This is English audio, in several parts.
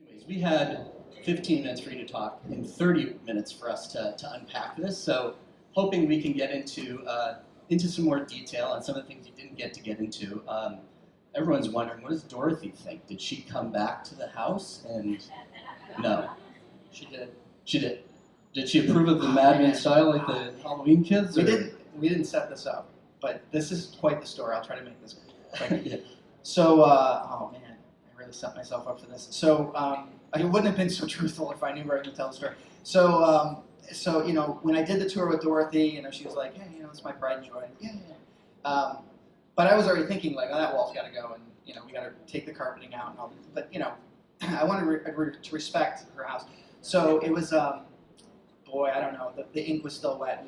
Anyways, we had 15 minutes for you to talk and 30 minutes for us to unpack this. So hoping we can get into some more detail on some of the things you didn't get into. Everyone's wondering, what does Dorothy think? Did she come back to the house? And no. She did. She did. Did she approve of the Mad Men style like the Halloween kids? We didn't set this up, but this is quite the story. I'll try to make this quick. Yeah. So, oh man, I really set myself up for this. So, I wouldn't have been so truthful if I knew where I could tell the story. So, when I did the tour with Dorothy, she was like, "Hey, it's my pride and joy." Yeah. But I was already thinking like, "Oh, that wall's got to go," and we got to take the carpeting out and all. But I wanted to respect her house. So it was, boy, I don't know. The ink was still wet.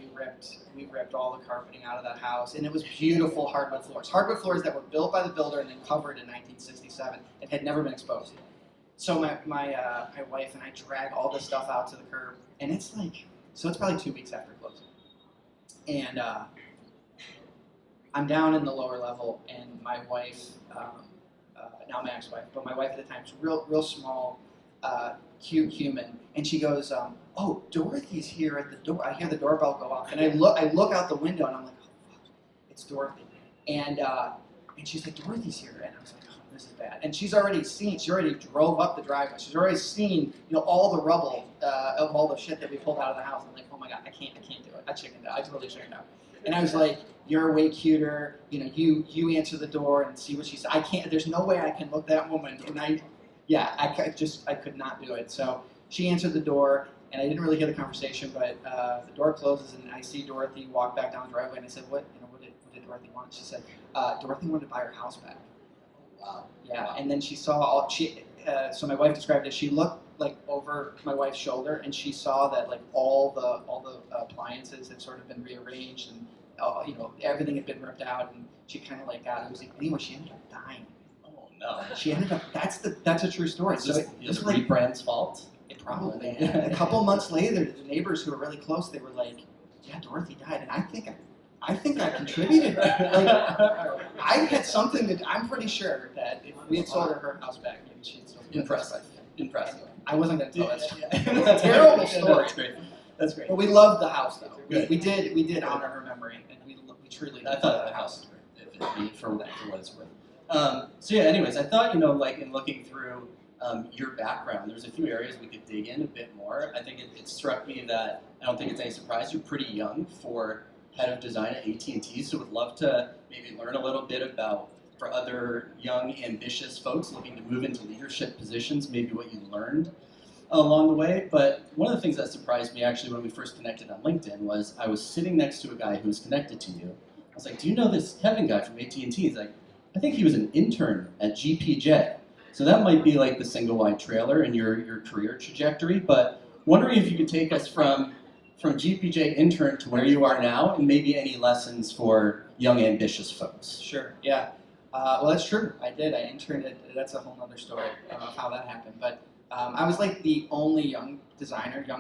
We ripped all the carpeting out of that house, and it was beautiful hardwood floors. Hardwood floors that were built by the builder and then covered in 1967 and had never been exposed. So my wife and I drag all this stuff out to the curb, and it's probably 2 weeks after closing, and I'm down in the lower level, and my wife, now my ex-wife, but my wife at the time was real small, cute human, and she goes, "Oh, Dorothy's here at the door." I hear the doorbell go off, and I look out the window, and I'm like, "Oh fuck, it's Dorothy," and she's like, "Dorothy's here," and I was like, "Oh, this is bad." And she already drove up the driveway. She's already seen, all the rubble of all the shit that we pulled out of the house. I'm like, "Oh my god, I can't do it. I chickened out. I totally chickened out." And I was like, "You're way cuter. You answer the door and see what she said. I can't. There's no way I can look that woman." And I could not do it. So she answered the door, and I didn't really hear the conversation, but the door closes, and I see Dorothy walk back down the driveway, and I said, "What did Dorothy want?" She said, "Dorothy wanted to buy her house back." Wow. Yeah, and then she saw so my wife described it. She looked over my wife's shoulder, and she saw that all the appliances had sort of been rearranged, and everything had been ripped out, and she kind of got it. Was anyway, she ended up dying. No. She ended up. That's a true story. So it was rebrand's fault. It probably. A couple months later, the neighbors who were really close, they were like, "Yeah, Dorothy died," and I think I contributed. I had something that I'm pretty sure that if we had sold her house back, maybe she'd still be Impressive. I wasn't going to tell that story. It's a terrible story. That's great. But we loved the house, though. We did honor her memory, and we truly. I thought the house was great. If it be for what it's worth. So yeah, anyways, I thought, in looking through your background, there's a few areas we could dig in a bit more. I think it struck me that, I don't think it's any surprise, you're pretty young for head of design at AT&T, so would love to maybe learn a little bit about, for other young, ambitious folks looking to move into leadership positions, maybe what you learned along the way. But one of the things that surprised me, actually, when we first connected on LinkedIn, was I was sitting next to a guy who was connected to you. I was like, "Do you know this Kevin guy from AT&T?" He's like, "I think he was an intern at GPJ." So that might be like the single wide trailer in your career trajectory, but wondering if you could take us from GPJ intern to where you are now, and maybe any lessons for young, ambitious folks. Sure, yeah. Well, that's true. I did. I interned that's a whole other story of how that happened. But I was the only young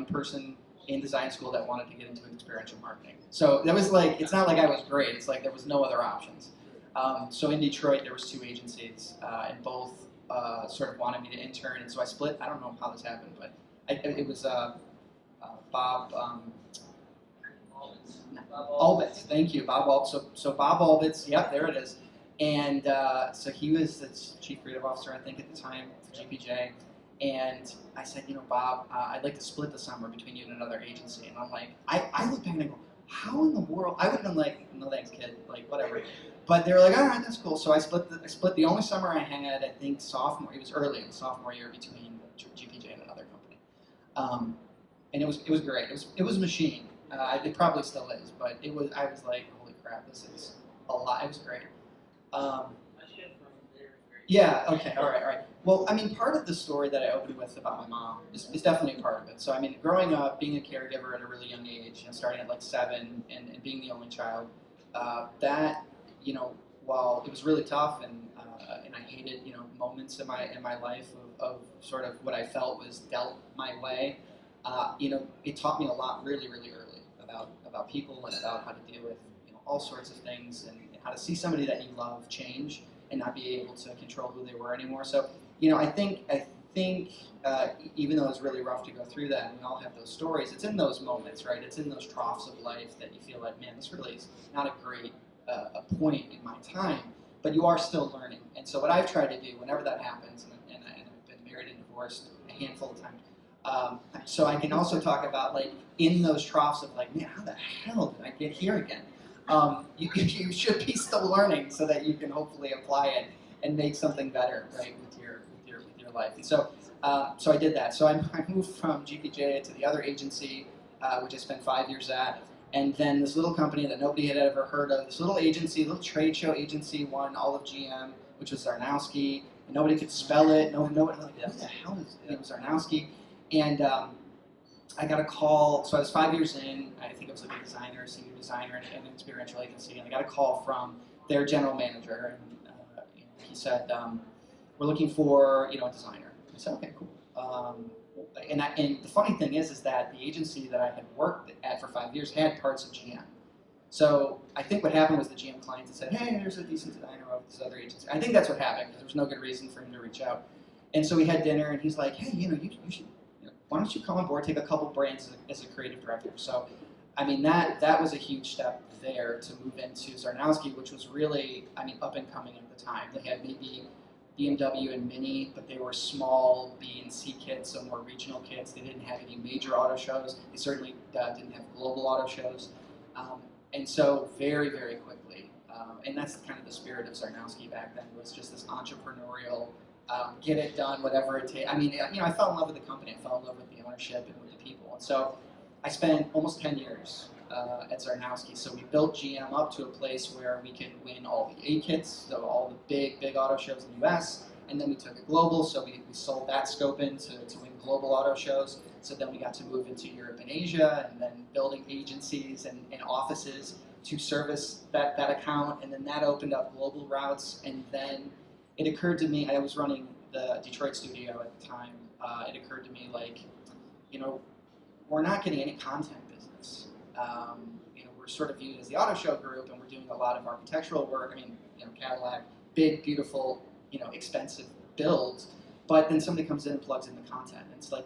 person in design school that wanted to get into experiential marketing. So that was it's not like I was great. It's there was no other options. So in Detroit, there was 2 agencies, and both sort of wanted me to intern, and so I split. I don't know how this happened, but it was Bob Albitz. Thank you, Bob Albitz. So Bob Albitz, yep, there it is. And so he was the chief creative officer, I think, at the time for GPJ. And I said, "Bob, I'd like to split the summer between you and another agency." And I'm like, I look back and I go, "How in the world?" I would have been like, "No thanks, kid," whatever. But they were like, "All right, that's cool." So I split the only summer I had, I think, sophomore. It was early in the sophomore year between GPJ and another company. And it was great. It was a machine. It probably still is, but I was like, "Holy crap, this is a lot." It was great. Yeah. Okay. All right. Well, part of the story that I opened with about my mom is definitely a part of it. So, growing up, being a caregiver at a really young age, starting at 7, and being the only child, that while it was really tough, and I hated moments in my life of sort of what I felt was dealt my way, it taught me a lot really, really early about people and about how to deal with all sorts of things, and how to see somebody that you love change and not be able to control who they were anymore. So I think even though it's really rough to go through that, and we all have those stories, it's in those moments, right? It's in those troughs of life that you feel like, man, this really is not a great a point in my time, but you are still learning. And so what I've tried to do whenever that happens, and I've been married and divorced a handful of times, so I can also talk about, like, in those troughs of, like, man, how the hell did I get here again? You should be still learning so that you can hopefully apply it and make something better, right, with your life. And so I did that. So I moved from GPJ to the other agency, which I spent 5 years at, and then this little company that nobody had ever heard of, this little agency, little trade show agency, won all of GM, which was Zarnowski, and nobody could spell it. No one, like, who the hell is it? It was Zarnowski, and I got a call. So I was 5 years in. I think it was like a designer, senior designer in an experiential agency, and I got a call from their general manager, and he said, "We're looking for a designer." I said, "Okay, cool." And the funny thing is that the agency that I had worked at for 5 years had parts of GM. So I think what happened was the GM client said, "Hey, there's a decent designer of this other agency." I think that's what happened because there was no good reason for him to reach out. And so we had dinner, and he's like, "Hey, you should. Why don't you come on board, take a couple brands as a creative director?" So, I mean, that was a huge step there to move into Zarnowski, which was really, up and coming at the time. They had maybe BMW and Mini, but they were small B and C kits, so more regional kits. They didn't have any major auto shows. They certainly didn't have global auto shows. And so very, very quickly, and that's kind of the spirit of Zarnowski back then, was just this entrepreneurial, get it done, whatever it takes. I fell in love with the company. I fell in love with the ownership and with the people. And so I spent almost 10 years at Zarnowski. So we built GM up to a place where we could win all the A kits, so all the big auto shows in the US, and then we took it global. So we sold that scope in to win global auto shows. So then we got to move into Europe and Asia, and then building agencies and offices to service that account. And then that opened up global routes. And then it occurred to me, I was running the Detroit studio at the time. It occurred to me, like, we're not getting any content business. We're sort of viewed as the auto show group, and we're doing a lot of architectural work. Cadillac, big, beautiful, expensive builds. But then somebody comes in and plugs in the content. It's like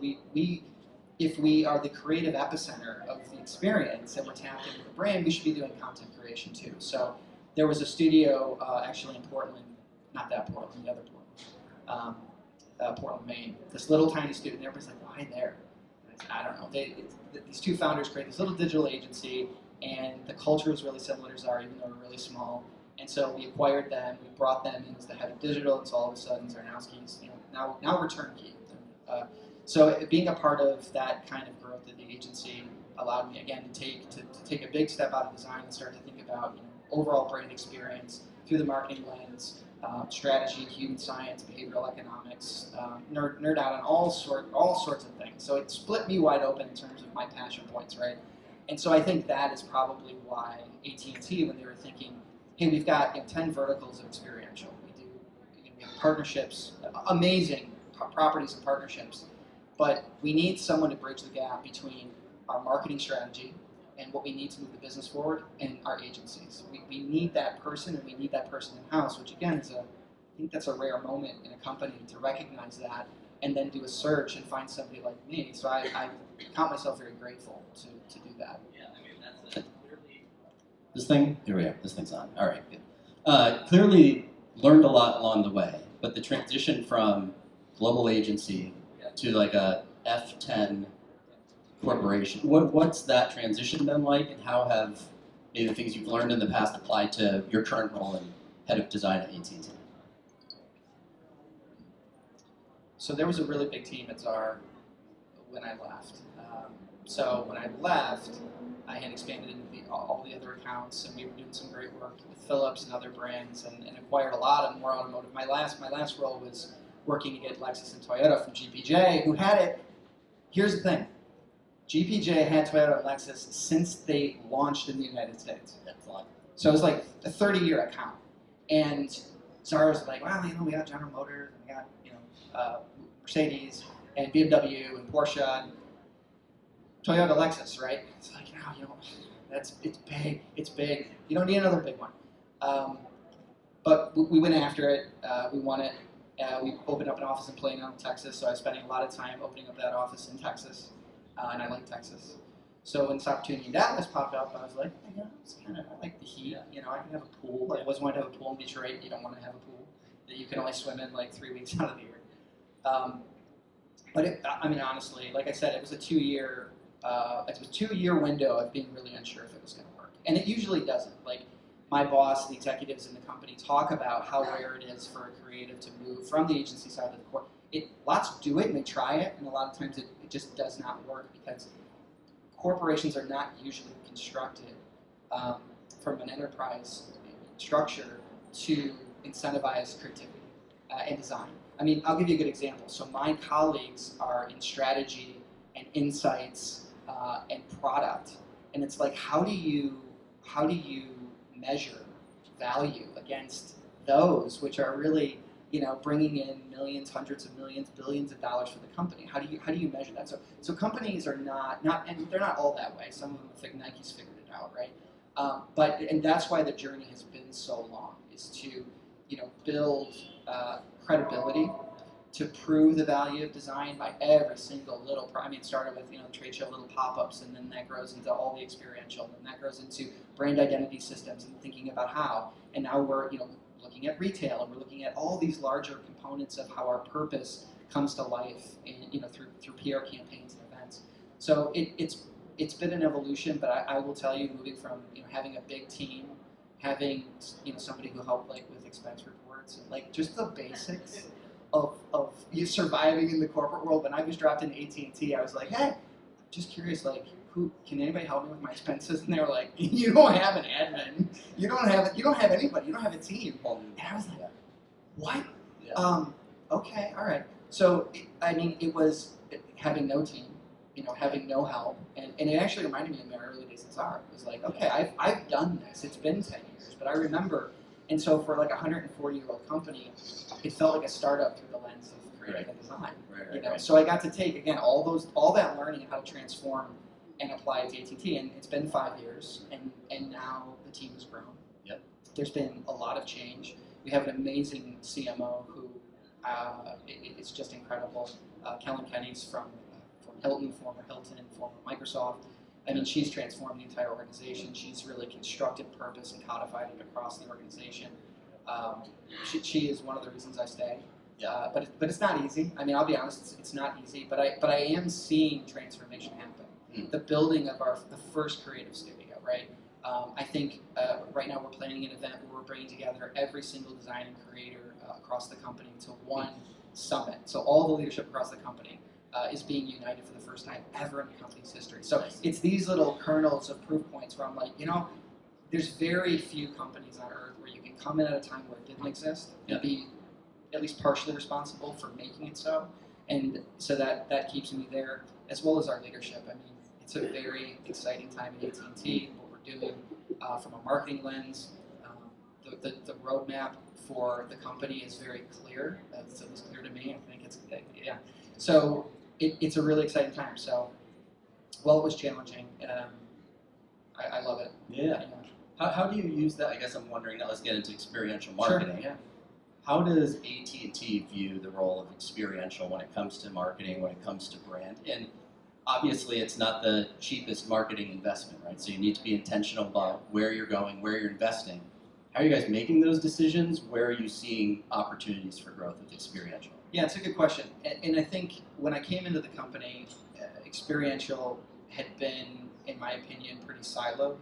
if we are the creative epicenter of the experience and we're tapped into the brand, we should be doing content creation too. So there was a studio actually in Portland, not that Portland, the other Portland, Portland, Maine. This little tiny studio, and everybody's like, "Why there?" I don't know. These two founders created this little digital agency, and the culture was really similar to ours, even though we're really small. And so we acquired them. We brought them in as the head of digital, and so all of a sudden, Zarnowski's, now we're turnkey. So being a part of that kind of growth of the agency allowed me again to take a big step out of design and start to think about overall brand experience through the marketing lens, strategy, human science, behavioral economics, nerd out on all sorts of things. So it split me wide open in terms of my passion points, right? And so I think that is probably why AT&T, when they were thinking, hey, we've got 10 verticals of experiential. We have partnerships, amazing properties and partnerships, but we need someone to bridge the gap between our marketing strategy and what we need to move the business forward and our agencies. We need that person, and we need that person in-house, which again is I think that's a rare moment in a company to recognize that and then do a search and find somebody like me. So I count myself very grateful to do that. Yeah, that's it. Here we are. This thing's on. All right, good. Clearly learned a lot along the way, but the transition from global agency to like a F10 corporation, what's that transition been like, and how have maybe the things you've learned in the past applied to your current role in head of design at AT&T? So there was a really big team at Zar when I left. So when I left, I had expanded into all the other accounts, and we were doing some great work with Philips and other brands, and acquired a lot of more automotive. My last role was working to get Lexus and Toyota from GPJ, who had it. Here's the thing. GPJ had Toyota and Lexus since they launched in the United States. That's a lot. So it was like a 30-year account. And Zara was like, well, we got General Motors, and we got, Mercedes, and BMW, and Porsche, and Toyota, Lexus, right? It's like, it's big. You don't need another big one. But we went after it, we won it, We opened up an office in Plano, Texas, so I was spending a lot of time opening up that office in Texas, and I like Texas. So when this opportunity in Dallas popped up, I was like, I like the heat. I can have a pool. I always wanted to have a pool in Detroit. You don't want to have a pool that you can only swim in like 3 weeks out of the year. But honestly, like I said, it was a 2-year window of being really unsure if it was going to work, and it usually doesn't. Like my boss, the executives in the company talk about how rare it is for a creative to move from the agency side to the core. Lots do it and they try it, and a lot of times it just does not work because corporations are not usually constructed from an enterprise structure to incentivize creativity and design. I'll give you a good example. So my colleagues are in strategy and insights and product, and it's like, how do you measure value against those which are really bringing in millions, hundreds of millions, billions of dollars for the company? How do you measure that? So companies are not, and they're not all that way. Some of them think Nike's figured it out, right? And that's why the journey has been so long, is to build credibility, to prove the value of design by every single little. It started with trade show little pop-ups, and then that grows into all the experiential, and then that grows into brand identity systems and thinking about how. And now we're looking at retail, and we're looking at all these larger components of how our purpose comes to life, through PR campaigns and events. So it's been an evolution, but I will tell you, moving from having a big team, having somebody who helped with expense reports and just the basics of you surviving in the corporate world. When I was dropped into AT&T, I was like, hey, just curious, who can anybody help me with my expenses? And they were like, you don't have an admin, you don't have anybody, you don't have a team. And I was like, what? Yeah. Okay, all right. So it was having no team, having no help, and it actually reminded me of my early days at Czar. It was like, okay, I've done this. It's been 10 years, but I remember. And so for a 140-year-old company, it felt like a startup through the lens of creative and design. Right. So I got to take again all that learning and how to transform and apply it to AT&T, and it's been 5 years, and now the team has grown. Yep. There's been a lot of change. We have an amazing CMO who it's just incredible. Kellen Kenny's from Hilton, former Microsoft. She's transformed the entire organization. She's really constructed purpose and codified it across the organization. She is one of the reasons I stay. Yeah. But it's not easy. I'll be honest, it's not easy. But I am seeing transformation happen. The building of the first creative studio, right? I think right now we're planning an event where we're bringing together every single design and creator across the company to one summit. So all the leadership across the company is being united for the first time ever in the company's history. So it's these little kernels of proof points where I'm like, there's very few companies on earth where you can come in at a time where it didn't exist and be at least partially responsible for making it so. And so that keeps me there, as well as our leadership. It's a very exciting time at AT&T, what we're doing from a marketing lens. The roadmap for the company is very clear. So it's clear to me. I think it's, yeah. So it's a really exciting time. So, while it was challenging, I love it. Yeah. How do you use that? I guess I'm wondering, now let's get into experiential marketing. Sure, yeah. How does AT&T view the role of experiential when it comes to marketing, when it comes to brand? And obviously it's not the cheapest marketing investment, right? So you need to be intentional about where you're going, where you're investing. How are you guys making those decisions? Where are you seeing opportunities for growth with experiential? Yeah, it's a good question. And I think when I came into the company, experiential had been, in my opinion, pretty siloed.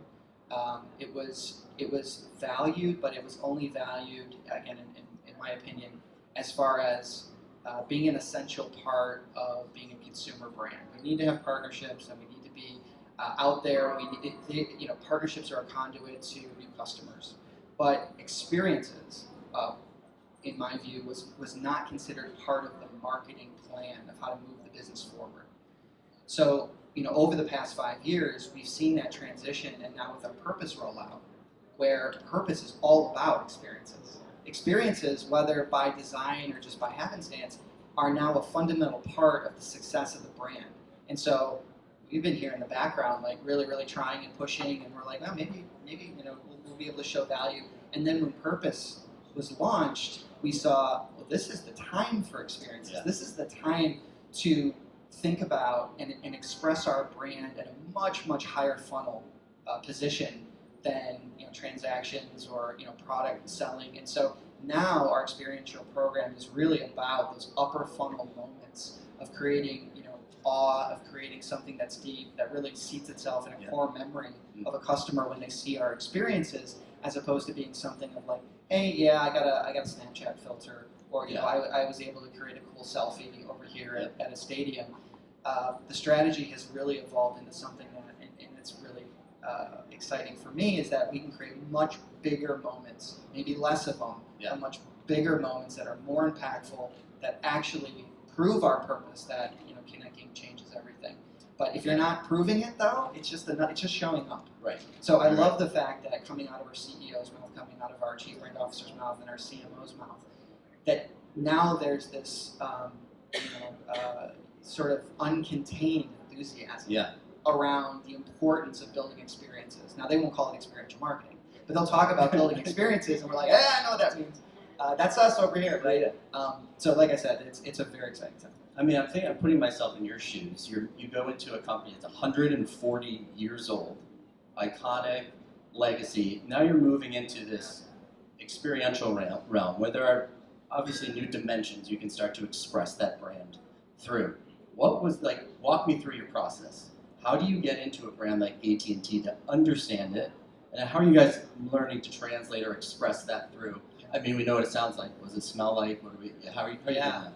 It was valued, but it was only valued, again, in my opinion, as far as being an essential part of being a consumer brand. We need to have partnerships, and we need to be out there. We need, partnerships are a conduit to new customers. But experiences, in my view, was not considered part of the marketing plan of how to move the business forward. So, over the past 5 years, we've seen that transition, and now with our purpose rollout, where purpose is all about experiences. Experiences, whether by design or just by happenstance, are now a fundamental part of the success of the brand. And so we've been here in the background, really, really trying and pushing, and we're like, oh, maybe we'll be able to show value. And then when purpose was launched, we saw, well, this is the time for experiences. Yeah. This is the time to think about and express our brand at a much, much higher funnel position than transactions or product selling. And so now our experiential program is really about those upper funnel moments of creating awe, of creating something that's deep, that really seats itself in a core memory of a customer when they see our experiences, as opposed to being something of like, hey, yeah, I got a Snapchat filter, or I was able to create a cool selfie over here at a stadium. The strategy has really evolved into something that, and it's really exciting for me, is that we can create much bigger moments, maybe less of them, but much bigger moments that are more impactful, that actually prove our purpose, that connecting changes everything. But if you're not proving it, though, it's just showing up. Right. So I love the fact that coming out of our CEO's mouth, coming out of our Chief Brand Officer's mouth, and our CMO's mouth, that now there's this sort of uncontained enthusiasm around the importance of building experiences. Now, they won't call it experiential marketing, but they'll talk about building experiences, and we're like, I know what that means. That's us over here, right? So like I said, it's a very exciting time. I mean, I'm putting myself in your shoes. You go into a company that's 140 years old, iconic legacy. Now you're moving into this experiential realm where there are obviously new dimensions you can start to express that brand through. What was walk me through your process. How do you get into a brand like AT&T to understand it? And how are you guys learning to translate or express that through? I mean, we know what it sounds like. What does it smell like? How are you doing that?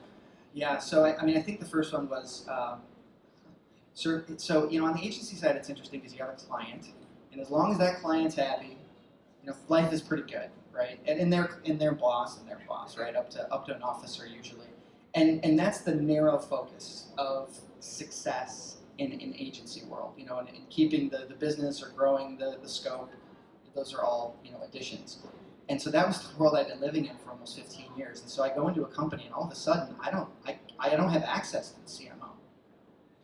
Yeah, so I think the first one was, so on the agency side, it's interesting because you have a client, and as long as that client's happy, life is pretty good, right? And in their boss, right, up to an officer usually, and that's the narrow focus of success in agency world, and keeping the business or growing the scope. Those are all additions. And so that was the world I'd been living in for almost 15 years. And so I go into a company, and all of a sudden, I don't have access to the CMO.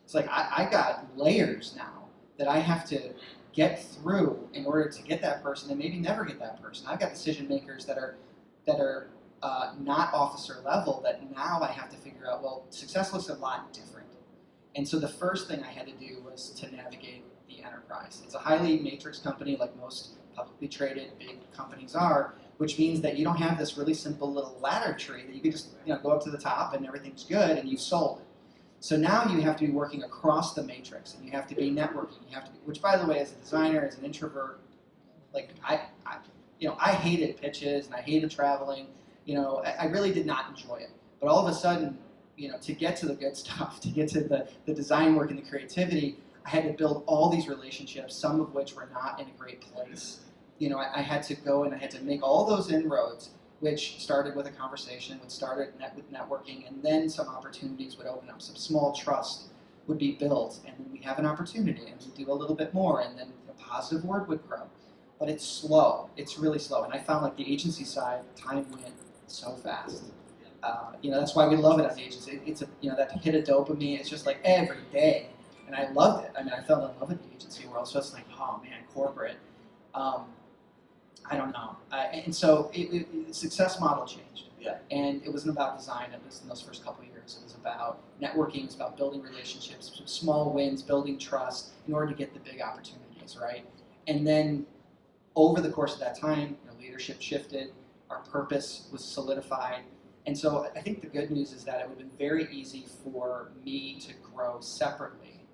It's like I got layers now that I have to get through in order to get that person, and maybe never get that person. I've got decision makers that are not officer level that now I have to figure out. Well, success looks a lot different. And so the first thing I had to do was to navigate the enterprise. It's a highly matrix company, like most publicly traded big companies are, which means that you don't have this really simple little ladder tree that you can just go up to the top and everything's good and you've sold it. So now you have to be working across the matrix, and you have to be networking. You have to be, which, by the way, as a designer, as an introvert, like I hated pitches and I hated traveling. I really did not enjoy it. But all of a sudden, to get to the good stuff, to get to the design work and the creativity, I had to build all these relationships, some of which were not in a great place. I had to go and I had to make all those inroads, which started with a conversation, which started with networking, and then some opportunities would open up. Some small trust would be built, and then we have an opportunity, and we do a little bit more, and then a positive word would grow. But it's slow. It's really slow. And I found like the agency side, time went so fast. That's why we love it as an agency. It's that hit of dopamine. It's just like every day. And I loved it. I mean, I fell in love with the agency world. So it's like, oh man, corporate. I don't know. And so the success model changed. Yeah. And it wasn't about design. It was in those first couple of years. It was about networking. It was about building relationships, small wins, building trust in order to get the big opportunities, right? And then over the course of that time, leadership shifted. Our purpose was solidified. And so I think the good news is that it would have been very easy for me to grow separately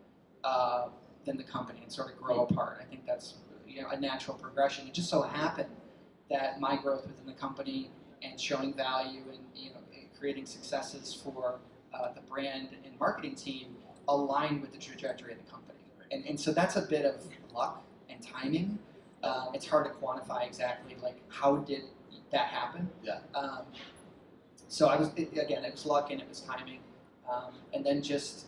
than the company and sort of grow apart. I think that's a natural progression. It just so happened that my growth within the company and showing value and creating successes for the brand and marketing team aligned with the trajectory of the company. And so that's a bit of luck and timing. It's hard to quantify exactly like how did that happen. Yeah. So it was luck and it was timing, and then just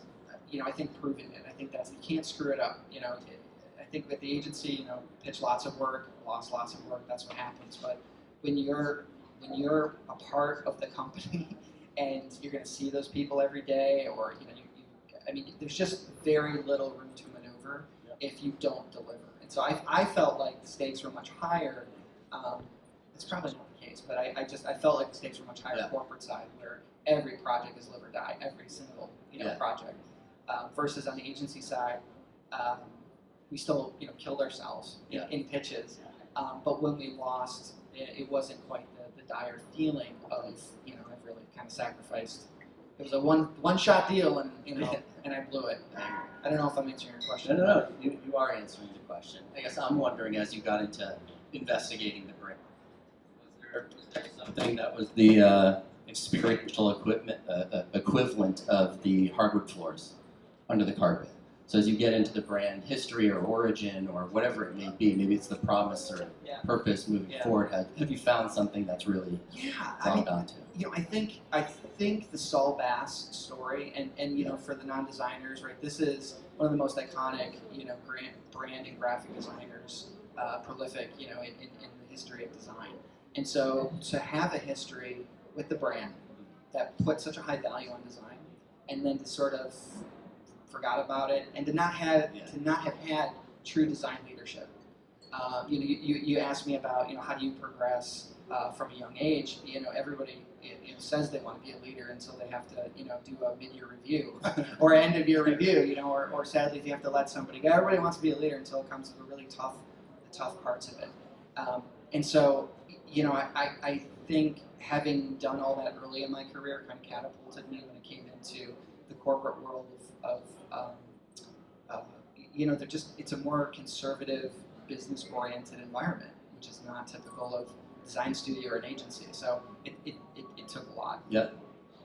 I think proving it. I think you can't screw it up. I think with the agency, pitch lots of work, lost lots of work. That's what happens. But when you're a part of the company and you're going to see those people every day, or there's just very little room to maneuver if you don't deliver. And so I felt like the stakes were much higher. it's probably not the case, but I felt like the stakes were much higher corporate side, where every project is live or die, every single project, versus on the agency side, we still killed ourselves in pitches, but when we lost, it wasn't quite the dire feeling of I've really kind of sacrificed. It was a one shot deal, and and I blew it. I don't know if I'm answering your question. No. You are answering the question. I guess I'm wondering, as you got into investigating the brand, was there something that was the experiential equivalent of the hardwood floors under the carpet? So as you get into the brand history or origin or whatever it may be, maybe it's the promise or purpose moving forward. Have you found something that's really logged onto? I think the Saul Bass story, and for the non-designers, right? This is one of the most iconic brand and graphic designers, prolific in the history of design. And so to have a history with the brand that put such a high value on design, and then to sort of forgot about it, and to not have had true design leadership. You asked me about how do you progress from a young age. Everybody says they want to be a leader until they have to do a mid-year review or end of year review. Or sadly, if you have to let somebody go. Everybody wants to be a leader until it comes to the really tough parts of it. And so I think having done all that early in my career kind of catapulted me when it came into the corporate world of it's a more conservative, business-oriented environment, which is not typical of a design studio or an agency. So it took a lot. Yeah,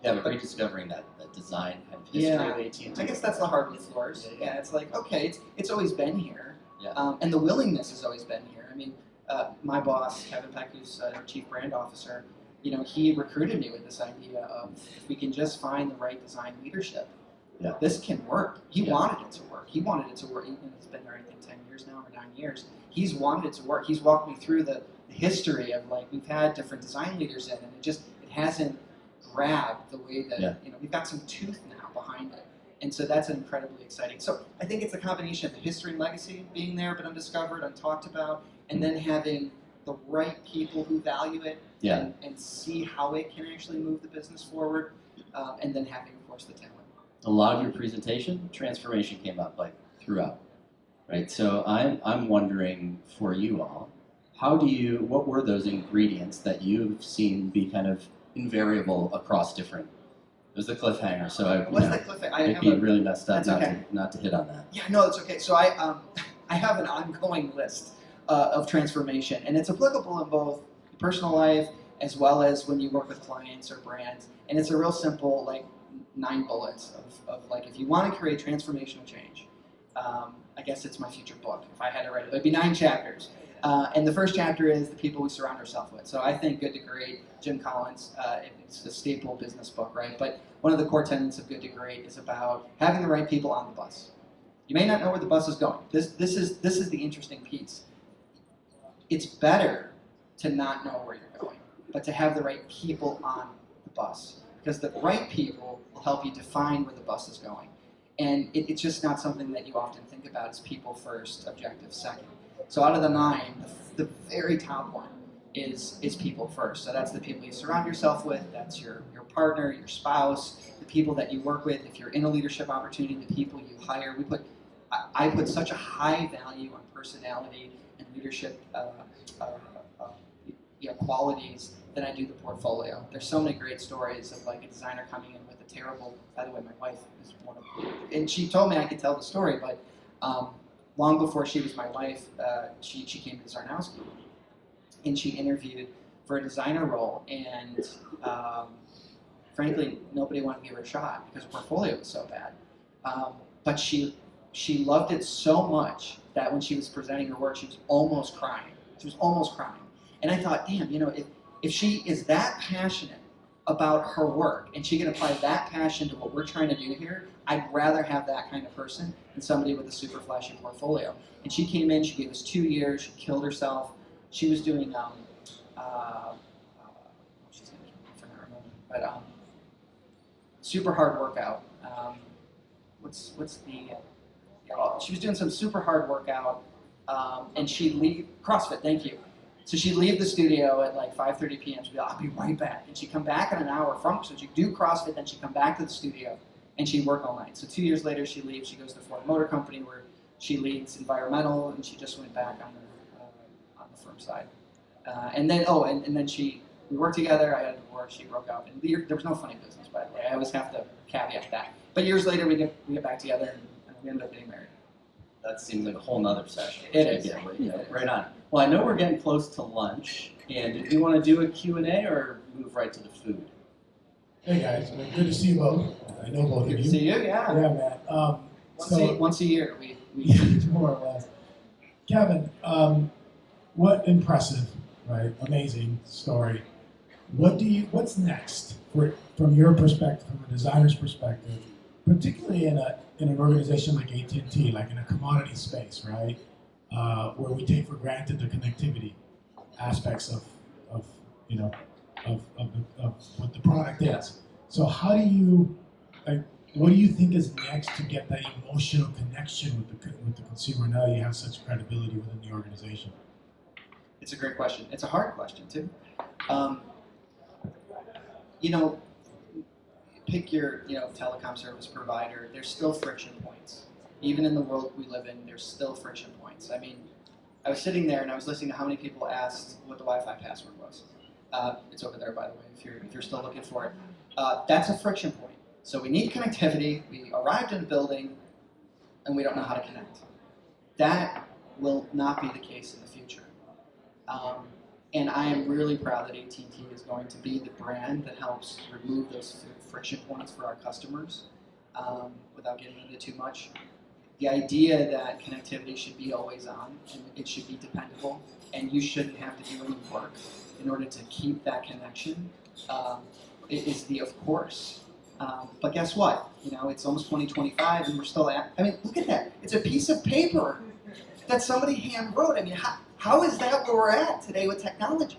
but rediscovering that design kind of history of AT&T. I guess that's the hardwood floors. Yeah, it's like, okay, it's always been here. Yeah. And the willingness has always been here. I mean, my boss, Kevin Peck, who's our chief brand officer, he recruited me with this idea of if we can just find the right design leadership, this can work. He wanted it to work. He wanted it to work. He's been there, I think, 10 years now or 9 years. He's wanted it to work. He's walked me through the history of we've had different design leaders in, and it hasn't grabbed the way that we've got some tooth now behind it. And so that's incredibly exciting. So I think it's a combination of the history and legacy being there but undiscovered, untalked about, and then having the right people who value it and see how it can actually move the business forward, and then having, of course, the talent. A lot of your presentation, transformation came up throughout, right? So I'm wondering for you all, what were those ingredients that you've seen be kind of invariable across different? It was the cliffhanger, so What's the cliffhanger? It'd be really messed up okay. not to hit on that. Yeah, no, it's okay. So I have an ongoing list of transformation, and it's applicable in both personal life as well as when you work with clients or brands. And it's a real simple 9 bullets of if you want to create transformational change. I guess it's my future book. If I had to write it, it'd be 9 chapters. And the first chapter is the people we surround ourselves with. So I think Good to Great, Jim Collins, it's a staple business book, right? But one of the core tenets of Good to Great is about having the right people on the bus. You may not know where the bus is going. This is the interesting piece. It's better to not know where you're going, but to have the right people on the bus. Because the right people will help you define where the bus is going. And it's just not something that you often think about as people first, objective second. So out of the 9, the very top one is people first. So that's the people you surround yourself with, that's your partner, your spouse, the people that you work with. If you're in a leadership opportunity, the people you hire. I put such a high value on personality and leadership qualities than I do the portfolio. There's so many great stories of a designer coming in with a terrible, by the way, my wife is one of them, and she told me I could tell the story, but long before she was my wife, she came to Zarnowski, and she interviewed for a designer role, and frankly, nobody wanted to give her a shot because her portfolio was so bad. But she loved it so much that when she was presenting her work, she was almost crying. And I thought, damn, if she is that passionate about her work and she can apply that passion to what we're trying to do here, I'd rather have that kind of person than somebody with a super flashy portfolio. And she came in, she gave us 2 years, she killed herself. She was doing, she's going to for her moment, but super hard workout. What's the, she was doing some super hard workout, and she'd leave, CrossFit, thank you. So she'd leave the studio at like 5:30 p.m. She'd be like, I'll be right back. And she'd come back in an hour so she'd do CrossFit, then she'd come back to the studio and she'd work all night. So 2 years later, she leaves. She goes to Ford Motor Company where she leads environmental, and she just went back on the firm side. And then we worked together. I had a divorce. She broke up, and there was no funny business, by the way. I always have to caveat that. But years later, we get back together, and we ended up getting married. That seems like a whole nother session. It is. Right on. Well, I know we're getting close to lunch, and do you want to do a Q&A or move right to the food? Hey guys, good to see you both. I know both of you. Good to see you, yeah. Yeah, man. Once a year, we more or less. Kevin, what impressive, right? Amazing story. What's next from your perspective, from a designer's perspective, particularly in an organization like AT&T, like in a commodity space, right? Where we take for granted the connectivity aspects of what the product is. So how do you, what do you think is next to get that emotional connection with the consumer now that you have such credibility within the organization? It's a great question. It's a hard question too. Pick your telecom service provider. There's still friction points. Even in the world we live in, there's still friction points. I mean, I was sitting there and I was listening to how many people asked what the Wi-Fi password was. It's over there, by the way, if you're still looking for it. That's a friction point. So we need connectivity. We arrived in a building, and we don't know how to connect. That will not be the case in the future. And I am really proud that AT&T is going to be the brand that helps remove those friction points for our customers without getting into too much. The idea that connectivity should be always on, and it should be dependable, and you shouldn't have to do any work in order to keep that connection is the of course. But guess what? It's almost 2025 and we're still look at that. It's a piece of paper that somebody hand wrote. I mean, how is that where we're at today with technology?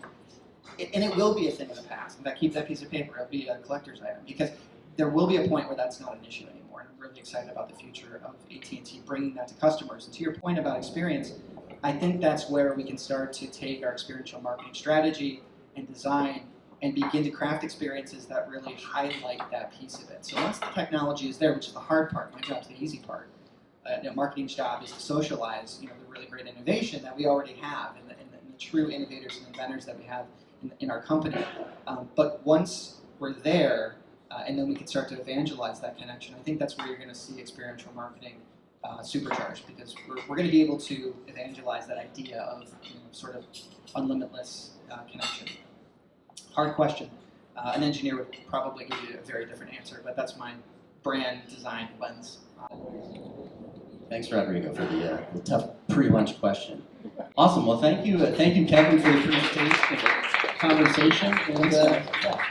And it will be a thing of the past. In fact, keep that piece of paper. It'll be a collector's item because there will be a point where that's not an issue anymore. And I'm really excited about the future of AT&T bringing that to customers. And to your point about experience, I think that's where we can start to take our experiential marketing strategy and design and begin to craft experiences that really highlight that piece of it. So once the technology is there, which is the hard part, my job's the easy part. Marketing's job is to socialize, the really great innovation that we already have and the true innovators and inventors that we have in our company. But once we're there, and then we can start to evangelize that connection, I think that's where you're going to see experiential marketing supercharged, because we're going to be able to evangelize that idea of sort of unlimitless connection. Hard question. An engineer would probably give you a very different answer, but that's my brand design lens. Thanks, Rodrigo, for the tough pre-lunch question. Awesome. Well, thank you, Kevin, for the presentation, the conversation, and